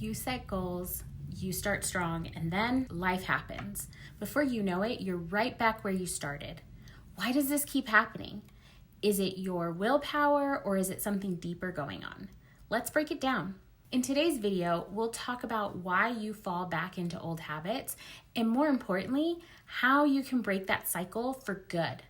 You set goals, you start strong, and then life happens. Before you know it, you're right back where you started. Why does this keep happening? Is it your willpower or is it something deeper going on? Let's break it down. In today's video, we'll talk about why you fall back into old habits and, more importantly, how you can break that cycle for good.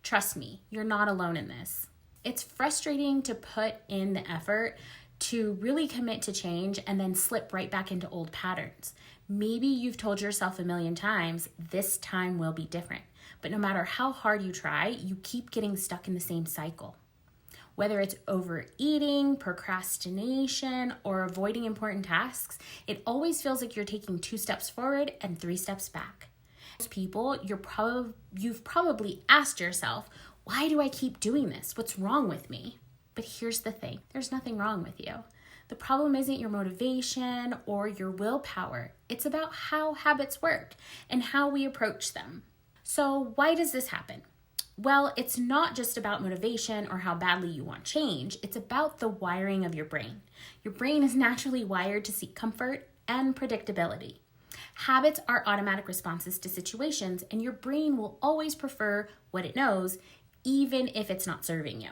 Trust me, you're not alone in this. It's frustrating to put in the effort to really commit to change and then slip right back into old patterns. Maybe you've told yourself a million times, this time will be different. But no matter how hard you try, you keep getting stuck in the same cycle. Whether it's overeating, procrastination, or avoiding important tasks, it always feels like you're taking 2 steps forward and 3 steps back. Most people, you've probably asked yourself, why do I keep doing this? What's wrong with me? But here's the thing, there's nothing wrong with you. The problem isn't your motivation or your willpower. It's about how habits work and how we approach them. So why does this happen? Well, it's not just about motivation or how badly you want change. It's about the wiring of your brain. Your brain is naturally wired to seek comfort and predictability. Habits are automatic responses to situations, and your brain will always prefer what it knows, even if it's not serving you.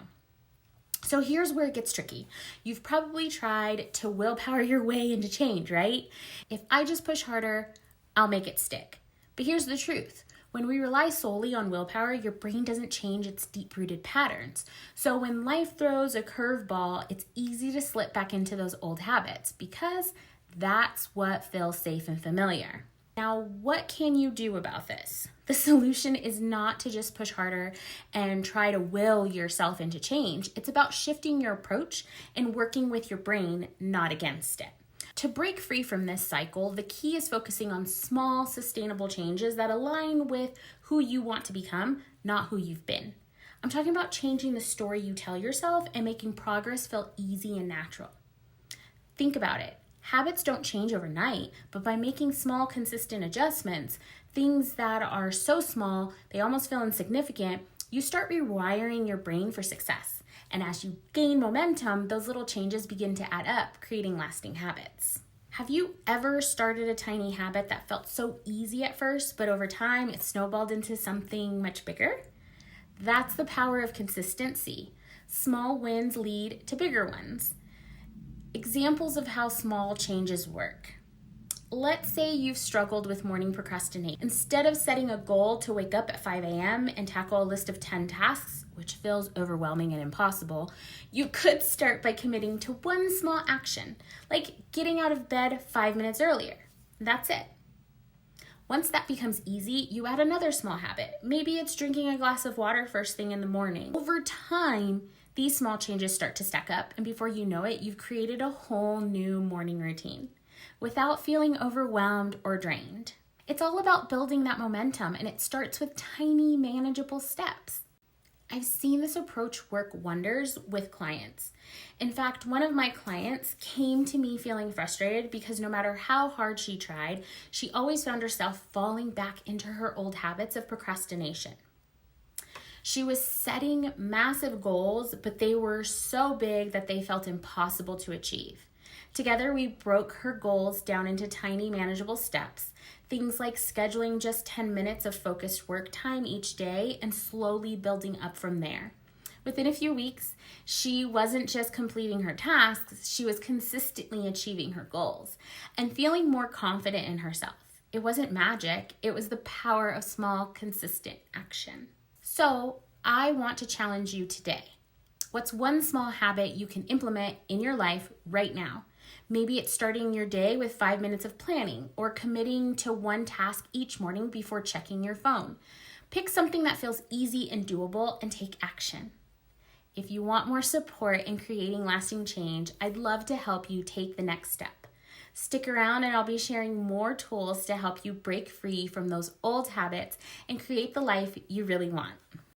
So here's where it gets tricky. You've probably tried to willpower your way into change, right? If I just push harder, I'll make it stick. But here's the truth. When we rely solely on willpower, your brain doesn't change its deep-rooted patterns. So when life throws a curveball, it's easy to slip back into those old habits because that's what feels safe and familiar. Now, what can you do about this? The solution is not to just push harder and try to will yourself into change. It's about shifting your approach and working with your brain, not against it. To break free from this cycle, the key is focusing on small, sustainable changes that align with who you want to become, not who you've been. I'm talking about changing the story you tell yourself and making progress feel easy and natural. Think about it. Habits don't change overnight, but by making small, consistent adjustments, things that are so small, they almost feel insignificant, you start rewiring your brain for success. And as you gain momentum, those little changes begin to add up, creating lasting habits. Have you ever started a tiny habit that felt so easy at first, but over time it snowballed into something much bigger? That's the power of consistency. Small wins lead to bigger ones. Examples of how small changes work. Let's say you've struggled with morning procrastination. Instead of setting a goal to wake up at 5 a.m. and tackle a list of 10 tasks, which feels overwhelming and impossible, you could start by committing to one small action, like getting out of bed 5 minutes earlier. That's it. Once that becomes easy, you add another small habit. Maybe it's drinking a glass of water first thing in the morning. Over time, these small changes start to stack up, and before you know it, you've created a whole new morning routine without feeling overwhelmed or drained. It's all about building that momentum, and it starts with tiny, manageable steps. I've seen this approach work wonders with clients. In fact, one of my clients came to me feeling frustrated because no matter how hard she tried, she always found herself falling back into her old habits of procrastination. She was setting massive goals, but they were so big that they felt impossible to achieve. Together, we broke her goals down into tiny, manageable steps. Things like scheduling just 10 minutes of focused work time each day and slowly building up from there. Within a few weeks, she wasn't just completing her tasks, she was consistently achieving her goals and feeling more confident in herself. It wasn't magic, it was the power of small, consistent action. So, I want to challenge you today. What's one small habit you can implement in your life right now? Maybe it's starting your day with 5 minutes of planning or committing to one task each morning before checking your phone. Pick something that feels easy and doable and take action. If you want more support in creating lasting change, I'd love to help you take the next step. Stick around and I'll be sharing more tools to help you break free from those old habits and create the life you really want.